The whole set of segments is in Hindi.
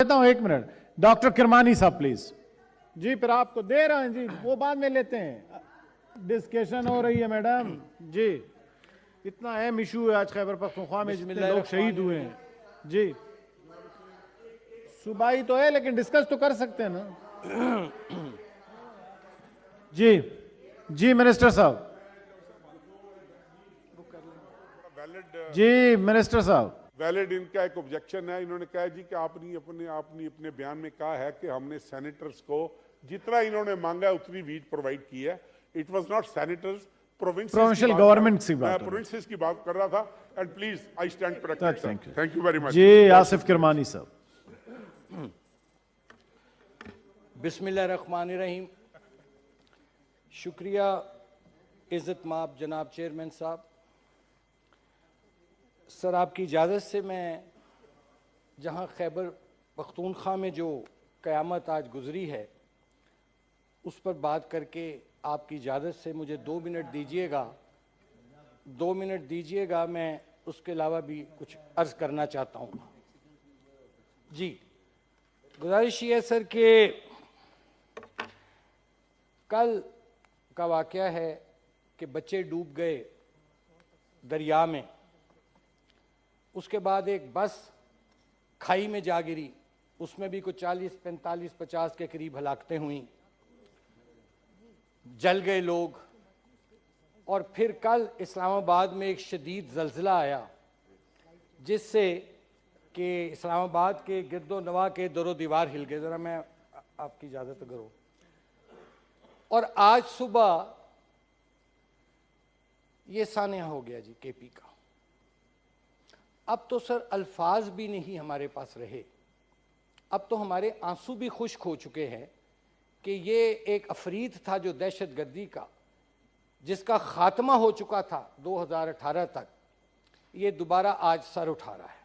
देता हूं 1 मिनट। डॉक्टर किरमानी साहब प्लीज। जी फिर आपको दे रहे हैं जी, वो बाद में लेते हैं, डिस्कशन हो रही है मैडम जी। इतना अहम इशू है आज खैबर पख्तूनख्वा में, जितने लोग शहीद हुए हैं जी। सूबाई तो है लेकिन डिस्कस तो कर सकते हैं ना जी। जी मिनिस्टर साहब। जी मिनिस्टर साहब। वैलिड इनका एक ऑब्जेक्शन है। इन्होंने कहा जी कि आपने अपने बयान में कहा है कि हमने सेनेटर्स को जितना इन्होंने मांगा है उतनी वीट प्रोवाइड की है। It was not senators, provincial government की बात, प्रोविंसेस की बात कर रहा था। And please I stand corrected. Thank you very much. जी आसिफ किरमानी साहब। बिस्मिल्लाहिर्रहमानिर्रहीम। शुक्रिया इज़्ज़त माब जनाब चेयरमैन साहब। सर आपकी इजाज़त से मैं जहां खैबर पख्तूनख्वा में जो क़यामत आज गुज़री है उस पर बात करके आपकी इजाज़त से मुझे 2 मिनट दीजिएगा। 2 मिनट दीजिएगा, मैं उसके अलावा भी कुछ अर्ज़ करना चाहता हूँ जी। गुजारिश ये है सर कि कल का वाक़या है कि बच्चे डूब गए दरिया में, उसके बाद एक बस खाई में जा गिरी, उसमें भी कुछ 40, 45, 50 के करीब हलाकतें हुई, जल गए लोग। और फिर कल इस्लामाबाद में एक शदीद ज़ल्ज़ला आया जिससे कि इस्लामाबाद के गिरदो नवा के दरो दीवार हिल गए। ज़रा मैं आपकी इजाज़त करो। और आज सुबह ये सानिया हो गया जी केपी का। अब तो सर अल्फाज भी नहीं हमारे पास रहे, अब तो हमारे आंसू भी खुश्क हो चुके हैं कि ये एक अफरीद था जो दहशतगर्दी का, जिसका खात्मा हो चुका था 2018 तक, ये दोबारा आज सर उठा रहा है।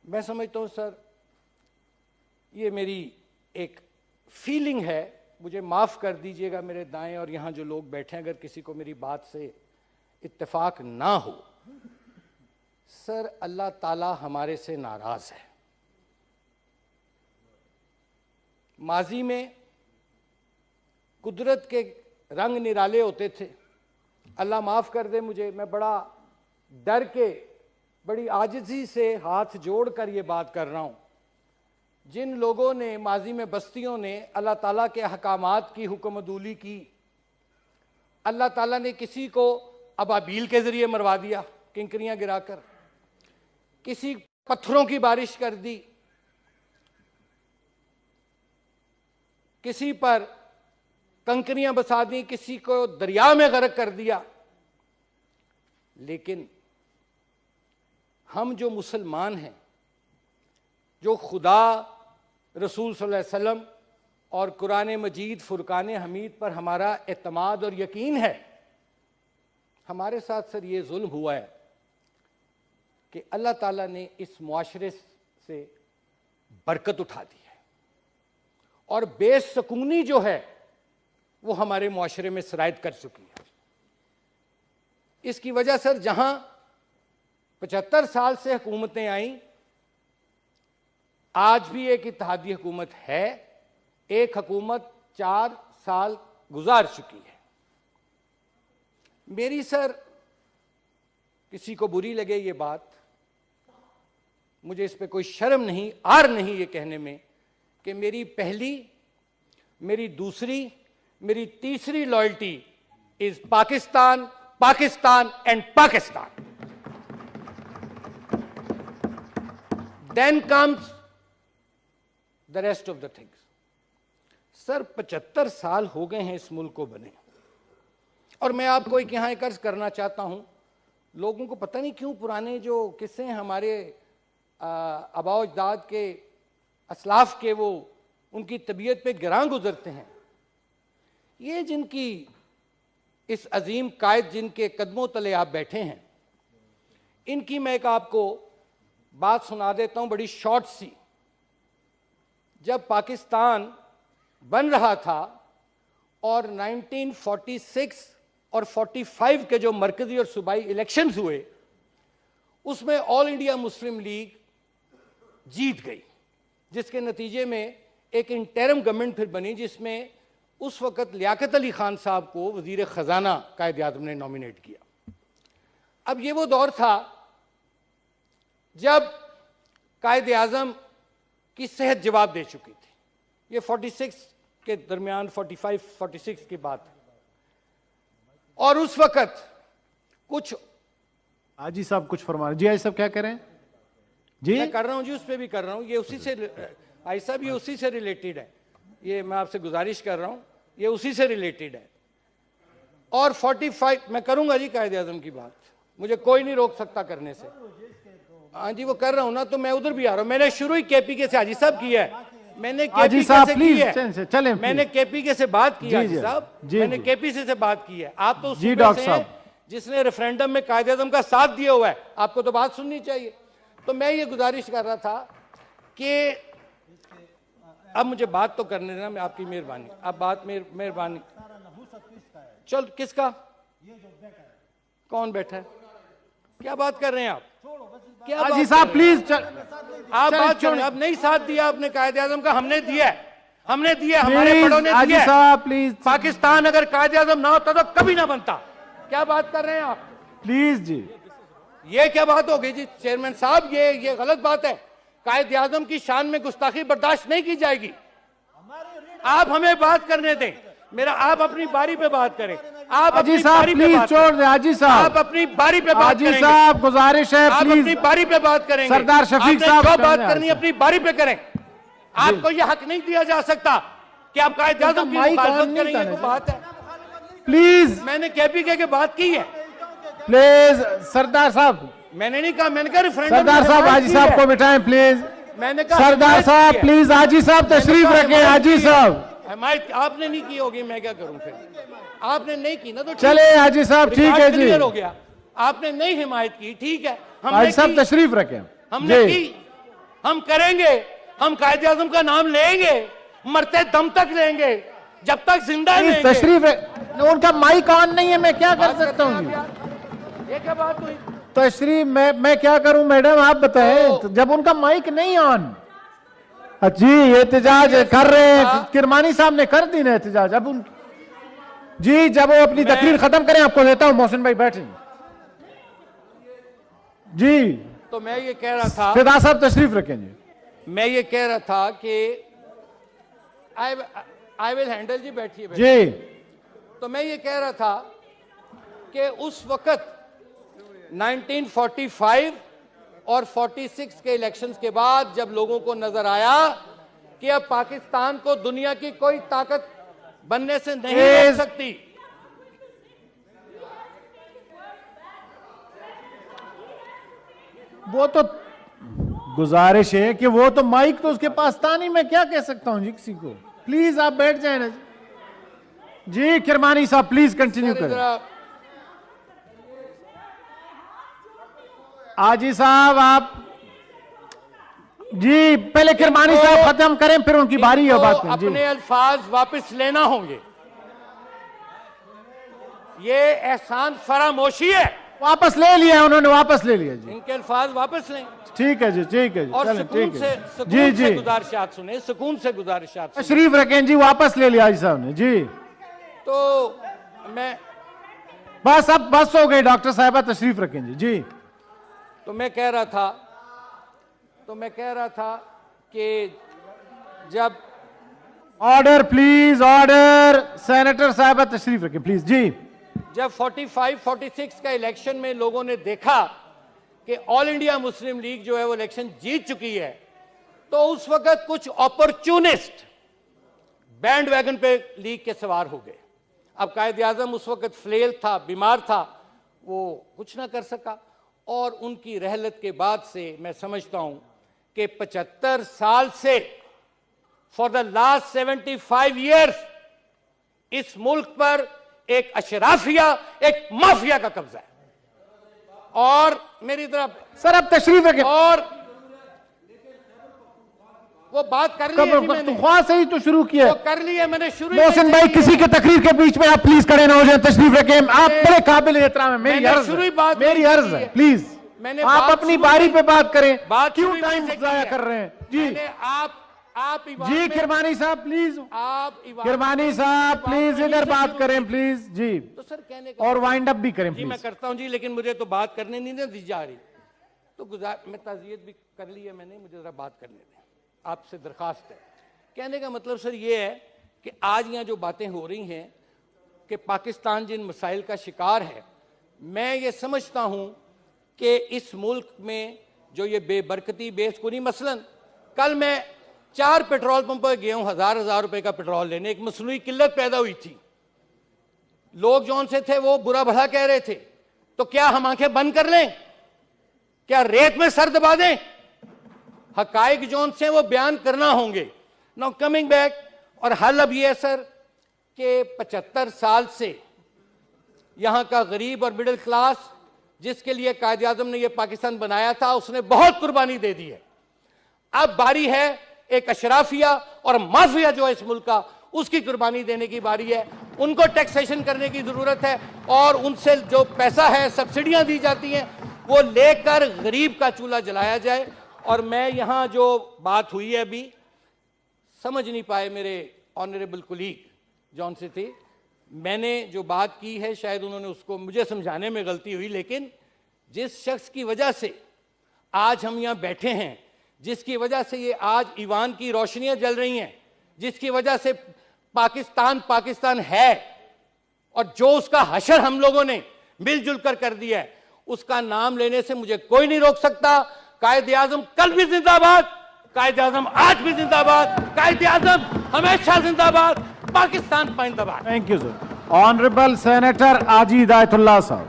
मैं समझता हूँ सर ये मेरी एक फीलिंग है, मुझे माफ़ कर दीजिएगा मेरे दाएं और यहाँ जो लोग बैठे हैं, अगर किसी को मेरी बात से इत्तेफाक ना हो। सर अल्लाह ताला हमारे से नाराज है। माजी में कुदरत के रंग निराले होते थे। अल्लाह माफ़ कर दे मुझे, मैं बड़ा डर के, बड़ी आजिज़ी से हाथ जोड़कर ये बात कर रहा हूँ। जिन लोगों ने माजी में बस्तियों ने अल्लाह ताला के अहकामात की हुक्मदूली की, अल्लाह ताला ने किसी को अबाबील के ज़रिए मरवा दिया, किंकरियाँ गिराकर, किसी पत्थरों की बारिश कर दी, किसी पर कंकरियां बसा दी, किसी को दरिया में गर्क कर दिया। लेकिन हम जो मुसलमान हैं, जो खुदा, रसूल सल्लल्लाहु अलैहि वसल्लम और कुरान मजीद फुरकान हमीद पर हमारा एतमाद और यकीन है, हमारे साथ सर ये जुल्म हुआ है कि अल्लाह ताला ने इस मुआशरे से बरकत उठा दी है और बेसकूनी जो है वो हमारे मुआशरे में सरायत कर चुकी है। इसकी वजह सर जहां 75 साल से हुकूमतें आईं, आज भी एक इत्तेहादी हुकूमत है, एक हुकूमत 4 साल गुजार चुकी है। मेरी सर किसी को बुरी लगे ये बात, मुझे इस पे कोई शर्म नहीं, आर नहीं ये कहने में कि मेरी पहली, मेरी दूसरी, मेरी तीसरी loyalty is Pakistan, Pakistan and Pakistan. Then comes the rest of the things. Sir 75 साल हो गए हैं इस मुल्क को बने, और मैं आपको एक यहाँ एक अर्ज करना चाहता हूँ। लोगों को पता नहीं क्यों पुराने जो किस्से हैं हमारे आबाओ अजदाद के, असलाफ के, वो उनकी तबीयत पे गिरां गुजरते हैं। ये जिनकी इस अजीम कायद जिनके कदमों तले आप बैठे हैं, इनकी मैं एक आपको बात सुना देता हूँ, बड़ी शॉर्ट सी। जब पाकिस्तान बन रहा था और 1946 और 45 के जो मरकजी और सूबाई इलेक्शंस हुए, उसमें ऑल इंडिया मुस्लिम लीग जीत गई, जिसके नतीजे में एक इंटरिम गवर्नमेंट फिर बनी, जिसमें उस वक्त लियाकत अली खान साहब को वजीर खजाना कायद आज़म ने नॉमिनेट किया। अब ये वो दौर था जब कायद आज़म की सेहत जवाब दे चुकी थी। ये 46 के दरमियान, 45-46 की बात है। और उस वक्त कुछ हाजी साहब कुछ फरमा रहे जी। हाजी साहब क्या कह रहे हैं जी? मैं कर रहा हूं जी, उस पर भी कर रहा हूं, ये उसी से, भाई साहब ये उसी से रिलेटेड है, ये मैं आपसे गुजारिश कर रहा हूं, ये उसी से रिलेटेड है। और 45 मैं करूंगा जी कायद आज़म की बात, मुझे कोई नहीं रोक सकता करने से। हाँ जी वो कर रहा हूं ना, तो मैं उधर भी आ रहा हूं। मैंने शुरू ही केपीके से हाजी साहब किया है, मैंने हाजी साहब प्लीज चलें, मैंने केपीके से बात की हाजी साहब, मैंने केपीसी से बात की है। आप तो जी डॉक्टर साहब जिसने रेफरेंडम में कायद आज़म का साथ दिया हुआ है, आपको तो बात सुननी चाहिए। तो मैं ये गुजारिश कर रहा था कि अब मुझे बात तो करने देना, मैं आपकी मेहरबानी, अब बात मेहरबानी। चल किसका, कौन बैठा है, क्या बात कर रहे हैं आप? क्या हाजी साहब प्लीज आप बात छोड़ें। अब नहीं साथ दिया आपने कायद आज़म का, हमने दिया है, हमने दिया, हमारे बड़ों ने दिया। साहब प्लीज, पाकिस्तान अगर कायद आज़म ना होता तो कभी ना बनता। क्या बात कर रहे हैं आप? प्लीज जी, ये क्या बात हो गई जी चेयरमैन साहब, ये गलत बात है। कायद आज़म की शान में गुस्ताखी बर्दाश्त नहीं की जाएगी। आप हमें बात करने दें, मेरा आप अपनी बारी पे बात करें। आप हाजी साहब प्लीज छोड़ दें। हाजी साहब आप अपनी बारी पे बात हाजी करेंगे। साहब गुजारिश है आप प्लीज, अपनी बारी पे बात करेंगे। सरदार शफीक साहब जो बात करनी है अपनी बारी पे करें। आपको ये हक नहीं दिया जा सकता कि आप कायद आज़म की मुखालफत करें, ये तो बात है। प्लीज मैंने केपीके की बात की है, प्लीज सरदार साहब, मैंने नहीं कहा, मैंने कहा रेफरेंडम। सरदार साहब हाजी साहब को बिठाएं प्लीज। मैंने कहा सरदार साहब प्लीज, हाजी साहब तशरीफ रखें। हाजी साहब हिमायत आपने नहीं की होगी, मैं क्या करूं फिर? आपने नहीं की ना तो चले हाजी साहब, ठीक है जी, क्लियर हो गया। आपने नहीं हिमायत की, ठीक है, हाजी साहब तशरीफ रखें। हमने की, हम करेंगे, हम कायद आज़म का नाम लेंगे, मरते दम तक लेंगे, जब तक जिंदा लेंगे। तशरीफ उनका माइक ऑन नहीं है, मैं क्या कर सकता हूँ? ये क्या बात हुई? तशरीफ मैं क्या करूं मैडम, आप बताएं। तो जब उनका माइक नहीं ऑन, जी एहतजाज कर रहे हैं, किरमानी साहब ने कर दी ना एहतजाज। अब उन जी जब वो अपनी तकरीर खत्म करें आपको देता हूं। मोहसिन भाई बैठे जी। तो मैं ये कह रहा था, फिदा साहब तशरीफ रखें जी। मैं ये कह रहा था कि आई विल हैंडल जी, बैठिए जी। तो मैं ये कह रहा था कि उस वक्त 1945 और 46 के इलेक्शंस के बाद जब लोगों को नजर आया कि अब पाकिस्तान को दुनिया की कोई ताकत बनने से नहीं रोक सकती, वो तो गुजारिश है कि वो तो माइक तो उसके पास था नहीं, मैं क्या कह सकता हूं जी किसी को। प्लीज आप बैठ जाए ना जी। किरमानी साहब प्लीज कंटिन्यू करें। हाजी साहब आप जी पहले किरमानी साहब खत्म करें, फिर उनकी बारी है बात करें। अपने अल्फाज वापस लेना होंगे, ये एहसान फरामोशी है। वापस ले लिया उन्होंने, वापस ले लिया जी। इनके अल्फाज वापस लें। ठीक है जी, ठीक है जी, और चलें, सुकून ठीक से, है सुकून जी से जी। गुजारिशात सुने, सुकून से गुजारिशात सुने। तशरीफ रखें जी, वापस ले लिया हाजी साहब ने जी। तो मैं बस अब बस हो गई डॉक्टर साहिबा, तशरीफ रखें जी। जी तो मैं कह रहा था कि जब ऑर्डर प्लीज, ऑर्डर। सेनेटर साहिबा तशरीफ रखें प्लीज जी। जब 45-46 का इलेक्शन में लोगों ने देखा कि ऑल इंडिया मुस्लिम लीग जो है वो इलेक्शन जीत चुकी है, तो उस वक्त कुछ अपॉर्चुनिस्ट बैंड वैगन पे लीग के सवार हो गए। अब कायद आज़म उस वक्त फ्लेल था, बीमार था, वो कुछ ना कर सका। और उनकी रहलत के बाद से मैं समझता हूं कि 75 साल से, फॉर द लास्ट 75 ईयर्स, इस मुल्क पर एक अशराफिया, एक माफिया का कब्जा है। और मेरी तरफ सर अब तशरीफ रखें। और वो बात कर ली है मैंने, ख्वाह से ही तो शुरू किया। वो कर ली है मैंने शुरू। मोहसिन भाई किसी के तकरीर के बीच में आप प्लीज खड़े ना हो जाए, तशरीफ रखें। आप बड़े काबिल एहतराम है, मेरी अर्ज है, प्लीज। मैंने आप बात अपनी शुरू बारी में- पे बात करें, बात क्यों शुरू टाइम में से जाया की है। कर रहे हैं? जी मैंने आप ईवान जी में- किरमानी साहब प्लीज, आप ईवान किरमानी में साहब बात प्लीज वहीं इधर से बात शुरू करें की। प्लीज जी, तो सर कहने का और वाइंड अप भी करें जी मैं प्लीज। करता हूं जी, लेकिन मुझे तो बात करने नहीं दी जा रही, तो मैं ताज़ियत भी कर ली है मैंने, मुझे जरा बात करने दें, आपसे दरखास्त है। कहने का मतलब सर ये है कि आज यहाँ जो बातें हो रही हैं कि पाकिस्तान जिन मसाइल का शिकार है, मैं ये समझता हूं कि इस मुल्क में जो ये बेबरकती बेसुनी, मसलन कल मैं 4 पेट्रोल पंप पर गया हूं, हजार रुपए का पेट्रोल लेने, एक मसनूई किल्लत पैदा हुई थी, लोग जौन से थे वो बुरा भला कह रहे थे, तो क्या हम आंखें बंद कर लें? क्या रेत में सर दबा दें? हकाइक जौन से वो बयान करना होंगे। नाउ कमिंग बैक, और हल अब ये है सर कि 75 साल से यहां का गरीब और मिडिल क्लास, जिसके लिए कायदे आजम ने यह पाकिस्तान बनाया था, उसने बहुत कुर्बानी दे दी है। अब बारी है एक अशराफिया और माफिया जो है इस मुल्क का, उसकी कुर्बानी देने की बारी है। उनको टैक्सेशन करने की जरूरत है, और उनसे जो पैसा है, सब्सिडियां दी जाती हैं, वो लेकर गरीब का चूल्हा जलाया जाए। और मैं यहां जो बात हुई है अभी, समझ नहीं पाए मेरे ऑनरेबल कुलीग जौन से थे, मैंने जो बात की है शायद उन्होंने उसको मुझे समझाने में गलती हुई, लेकिन जिस शख्स की वजह से आज हम यहां बैठे हैं, जिसकी वजह से ये आज ईवान की रोशनियां जल रही हैं, जिसकी वजह से पाकिस्तान पाकिस्तान है, और जो उसका हशर हम लोगों ने मिलजुल कर दिया है, उसका नाम लेने से मुझे कोई नहीं रोक सकता। कायदे आजम कल भी जिंदाबाद, कायदे आजम आज भी जिंदाबाद, कायदे आजम हमेशा जिंदाबाद, पाकिस्तान पाइंदाबाद। Thank you sir. Honourable senator Haji Hidayatullah साहब,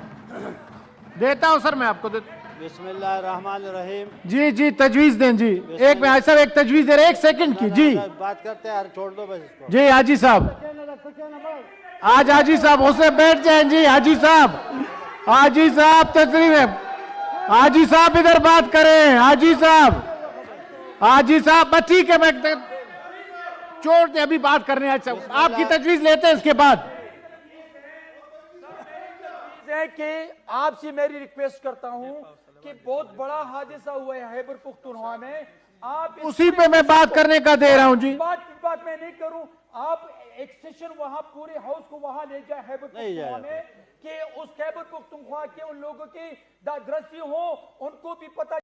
देता हूं सर, मैं आपको बिस्मिल्लाहिर्रहमानिर्रहीम। जी जी तजवीज दें जी, एक मैं सर एक तजवीज दे रहे, एक सेकंड की जी बात करते हैं यार, छोड़ दो बस इसको। जी। हाजी साहब, आज हाजी साहब उससे बैठ जाए जी। हाजी साहब, हाजी साहब तस्रीफ है, हाजी साहब इधर बात करें। हाजी साहब, हाजी साहब बस ठीक है, मैं छोड़ दे, अभी बात करने आज आपकी तजवीज लेते हैं इसके बाद। कि आपसे मेरी रिक्वेस्ट करता हूं कि बहुत बड़ा हादसा हुआ है खैबर पख्तूनख्वा में, आप उसी पे मैं बात करने का दे रहा हूं जी। बात मैं नहीं करूं, आप एक सेशन वहां पूरे हाउस को वहां ले जाए खैबर पख्तूनख्वा में, कि उस खैबर पख्तूनख्वा के उन लोगों की दादरसी हो, उनको भी पता